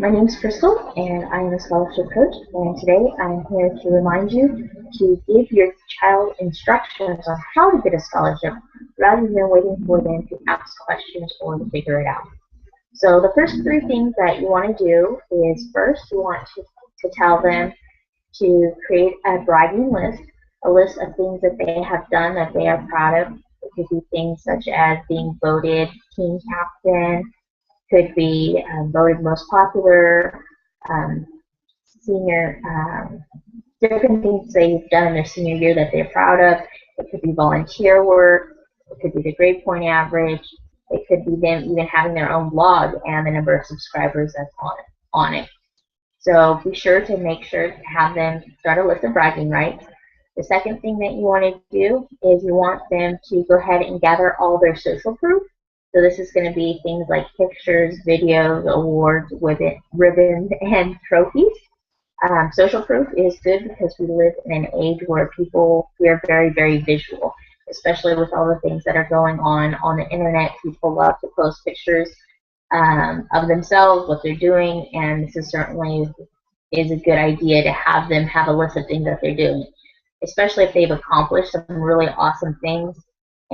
My name is Crystal, and I am a scholarship coach. And today I'm here to remind you to give your child instructions on how to get a scholarship rather than waiting for them to ask questions or to figure it out. So the first three things that you want to do is first you want to tell them to create a bragging list, a list of things that they have done that they are proud of. It could be things such as being voted team captain, could be voted most popular, um, senior, different things they've done in their senior year that they're proud of. It could be volunteer work. It could be the grade point average. It could be them even having their own blog and the number of subscribers that's on it. So be sure to make sure to have them start a list of bragging rights. The second thing that you want to do is you want them to go ahead and gather all their social proof. So this is going to be things like pictures, videos, awards, ribbons, and trophies. Social proof is good because we live in an age where we are very, very visual, especially with all the things that are going on the internet. People love to post pictures of themselves, what they're doing, and this is certainly a good idea to have them have a list of things that they're doing, especially if they've accomplished some really awesome things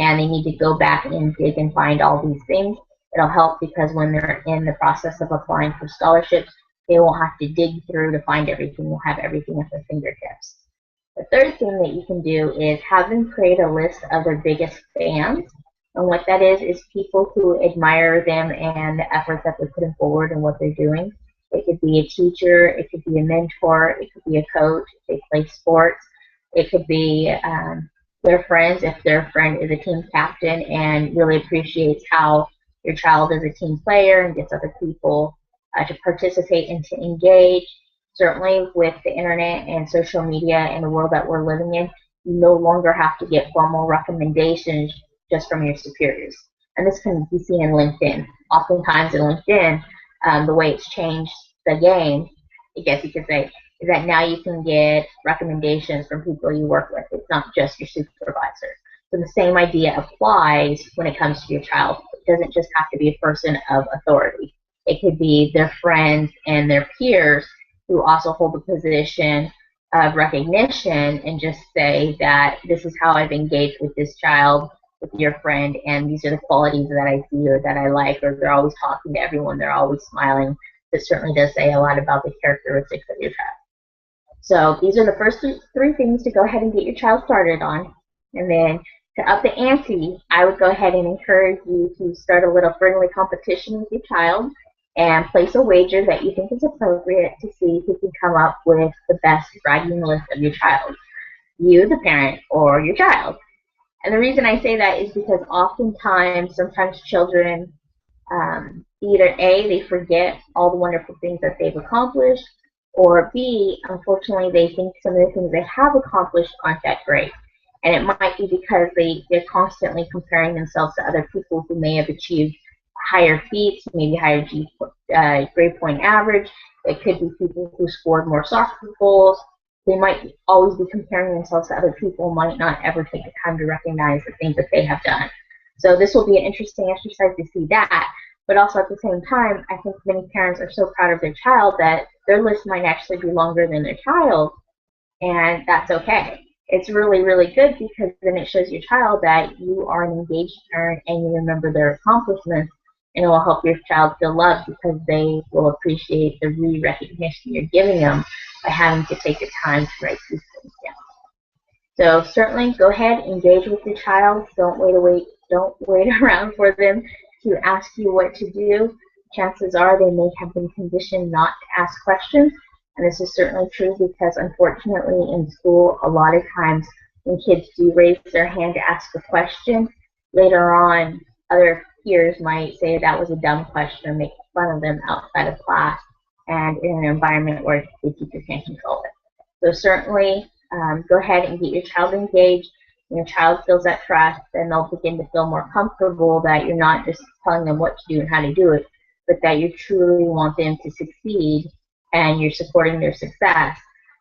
and they need to go back and dig and find all these things. It'll help because when they're in the process of applying for scholarships, they won't have to dig through to find everything. They'll have everything at their fingertips. The third thing that you can do is have them create a list of their biggest fans. And what that is people who admire them and the efforts that they're putting forward and what they're doing. It could be a teacher, it could be a mentor, it could be a coach if they play sports, it could be their friends if their friend is a team captain and really appreciates how your child is a team player and gets other people to participate and to engage. Certainly with the internet and social media and the world that we're living in, you no longer have to get formal recommendations just from your superiors. And this can be seen in LinkedIn. Oftentimes in LinkedIn, the way it's changed the game, I guess you could say, is that now you can get recommendations from people you work with. It's not just your supervisor. So the same idea applies when it comes to your child. It doesn't just have to be a person of authority. It could be their friends and their peers who also hold a position of recognition and just say that this is how I've engaged with this child, with your friend, and these are the qualities that I see or that I like, or they're always talking to everyone, they're always smiling. This certainly does say a lot about the characteristics of your child. So these are the first three things to go ahead and get your child started on. And then to up the ante, I would go ahead and encourage you to start a little friendly competition with your child and place a wager that you think is appropriate to see who can come up with the best bragging list of your child, you, the parent, or your child. And the reason I say that is because sometimes children either A, they forget all the wonderful things that they've accomplished, or B, unfortunately, they think some of the things they have accomplished aren't that great. And it might be because they're constantly comparing themselves to other people who may have achieved higher feats, maybe higher grade point average. It could be people who scored more soccer goals. They might always be comparing themselves to other people, might not ever take the time to recognize the things that they have done. So this will be an interesting exercise to see that. But also at the same time, I think many parents are so proud of their child that their list might actually be longer than their child, and that's okay. It's really, really good because then it shows your child that you are an engaged parent and you remember their accomplishments, and it will help your child feel loved because they will appreciate the recognition you're giving them by having to take the time to write these things down. So certainly go ahead, engage with your child. Don't wait around for them to ask you what to do. Chances are they may have been conditioned not to ask questions, and this is certainly true because unfortunately in school a lot of times when kids do raise their hand to ask a question, later on other peers might say that was a dumb question or make fun of them outside of class and in an environment where the teacher can't control it. So certainly go ahead and get your child engaged. When your child feels that trust, then they'll begin to feel more comfortable that you're not just telling them what to do and how to do it, but that you truly want them to succeed and you're supporting their success.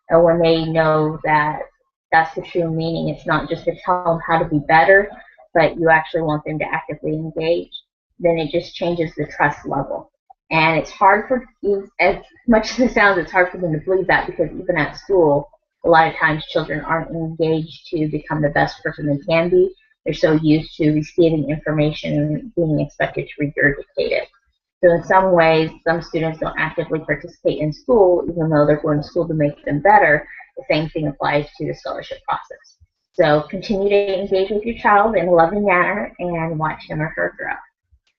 And when they know that that's the true meaning, it's not just to tell them how to be better, but you actually want them to actively engage, then it just changes the trust level. And it's hard for, as much as it sounds, it's hard for them to believe that, because even at school, a lot of times children aren't engaged to become the best person they can be. They're so used to receiving information and being expected to regurgitate it. So in some ways, some students don't actively participate in school, even though they're going to school to make them better. The same thing applies to the scholarship process. So continue to engage with your child in a loving manner and watch him or her grow.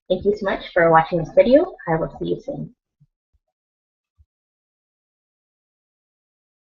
Thank you so much for watching this video. I will see you soon.